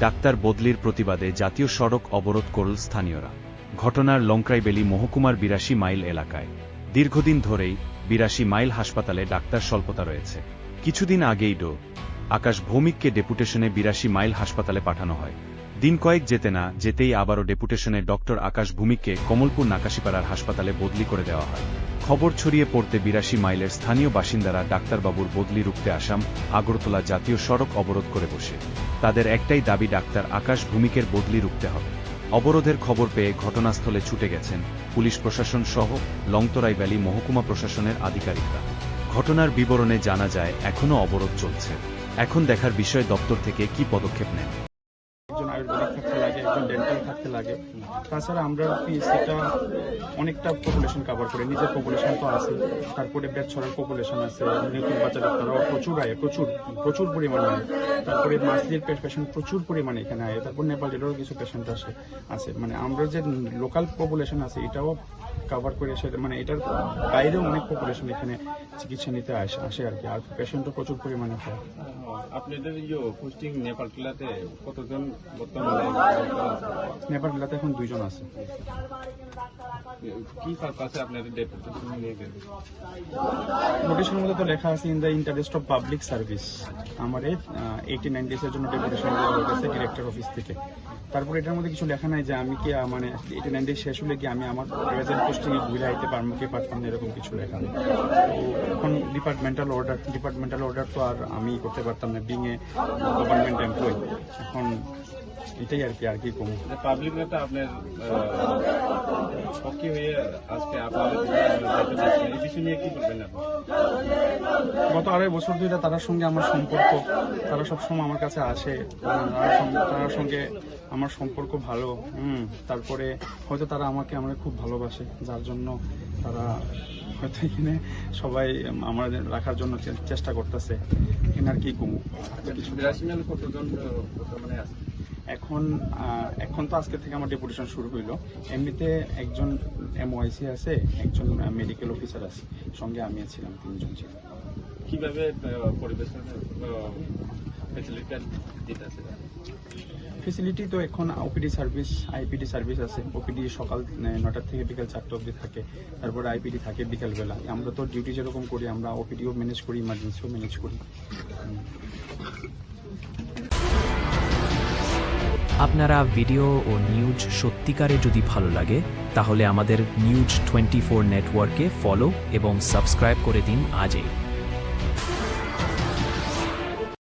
Doctor বদলির প্রতিবাদে জাতীয় সড়ক অবরোধ করল স্থানীয়রা। ঘটনার লংক্রাইবেলি মহকুমার ৮২ মাইল এলাকায় দীর্ঘদিন ধরেই ৮২ মাইল হাসপাতালে ডাক্তার স্বল্পতা রয়েছে। কিছুদিন আগেই আকাশ ভৌমিককে ডেপুটেশনে ৮২ মাইল হাসপাতালে পাঠানো হয়। দিন কয়েক যেতে না যেতেই আবারও ডেপুটেশনে ডক্টর আকাশ ভৌমিককে কমলপুর নাকাশিপাড়ার হাসপাতালে বদলি করে দেওয়া হয়। খবর ছড়িয়ে পড়তে ৮২ মাইলের স্থানীয় বাসিন্দারা ডাক্তারবাবুর বদলি রুখতে আসাম আগরতলা জাতীয় সড়ক অবরোধ করে বসে। তাদের একটাই দাবি, ডাক্তার আকাশ ভৌমিকের বদলি রুখতে হবে। অবরোধের খবর পেয়ে ঘটনাস্থলে ছুটে গেছেন পুলিশ প্রশাসন সহ লংতরাই ভ্যালি মহকুমা প্রশাসনের আধিকারিকরা। ঘটনার বিবরণে জানা যায়, এখনও অবরোধ চলছে। এখন দেখার বিষয় দপ্তর থেকে কি পদক্ষেপ নেন। একজন আয়ুর্বেদিক থাকতে লাগে, একজন ডেন্টাল থাকতে লাগে। তাছাড়া আমরা পিএসসিটা অনেকটা পপুলেশন কভার করে, নিজের পপুলেশন তো আছে, তারপরে বেদছড়ার পপুলেশন আছে, নতুন বাচ্চা ডাক্তাররাও প্রচুর আয়, প্রচুর পরিমাণে আয়। তারপরে মাসলির পেশেন্ট প্রচুর পরিমাণে এখানে আয়। তারপর নেপালেরও কিছু পেশেন্ট আছে। মানে আমরা যে লোকাল পপুলেশন আছে এটাও কভার করে, মানে এটার বাইরেও অনেক পপুলেশন এখানে চিকিৎসা নিতে আসে আর কি। আর পেশেন্টও প্রচুর পরিমাণে হয়। আপনাদের পোস্টিং নেপাল টিলাতে কতজন বর্তমানে? নেপাল টিলাতে এখন 2 জন আছে। কি পারপাসে আপনাদের ডেপুটেশন নিয়ে গেলেন? নোটিশের মধ্যে তো লেখা আছে, in the interest of public service. আমার 89 ডেজের জন্য ডেপুটেশন দেওয়া হয়েছে ডিরেক্টর অফিস থেকে। তারপর এটার মধ্যে কিছু লেখা নাই যে আমি কি মানে 89 ডেজ শেষ হলে কি আমি আমার প্রেজেন্ট পোস্টিং ঘুরে আইতে পারবো কি পারতাম না, এরকম কিছু লেখা নেই। তো এখন ডিপার্টমেন্টাল অর্ডার তো আর আমি করতে পারতাম না, বিং এ গভর্নমেন্ট এমপ্লয়ি। এখন এটাই আর কি কম। পাবলিক নেতা আপনার পক্ষে হয়ে আজকে আপনার এই বিষয় নিয়ে কি বলবেন আপনি? গত 2.5 বছর ধরে তার সঙ্গে আমার সম্পর্ক, তারা সবসময় আমার কাছে আসে, তার সঙ্গে আমার সম্পর্ক ভালো। তারপরে হয়তো তারা আমাকে খুব ভালোবাসে, যার জন্য তারা হয়তো এখানে সবাই আমার রাখার জন্য চেষ্টা করতেছে। এখানে আর কি কমু। কতজন বর্তমানে আছে? এখন তো আজকে থেকে আমার ডেপুটেশন শুরু হইলো। এমনিতে একজন MYC আছে, একজন মেডিকেল অফিসার আছে, সঙ্গে আমি ছিলাম, 3 জন ছিলাম। কিভাবে পরিবেশন ফেসিলিটি তো এখন ওপিডি সার্ভিস, আইপিডি সার্ভিস আছে। ওপিডি সকাল 9টা থেকে বিকাল 4টা অবধি থাকে। তারপরে আইপিডি থাকে বিকালবেলা। আমরা তো ডিউটি যেরকম করি, আমরা ওপিডিও ম্যানেজ করি, ইমার্জেন্সিও ম্যানেজ করি। আপনারা ভিডিও ও নিউজ সত্যিকারে যদি ভালো লাগে তাহলে আমাদের নিউজ 24 নেটওয়ার্কে ফলো এবং সাবস্ক্রাইব করে দিন আজই।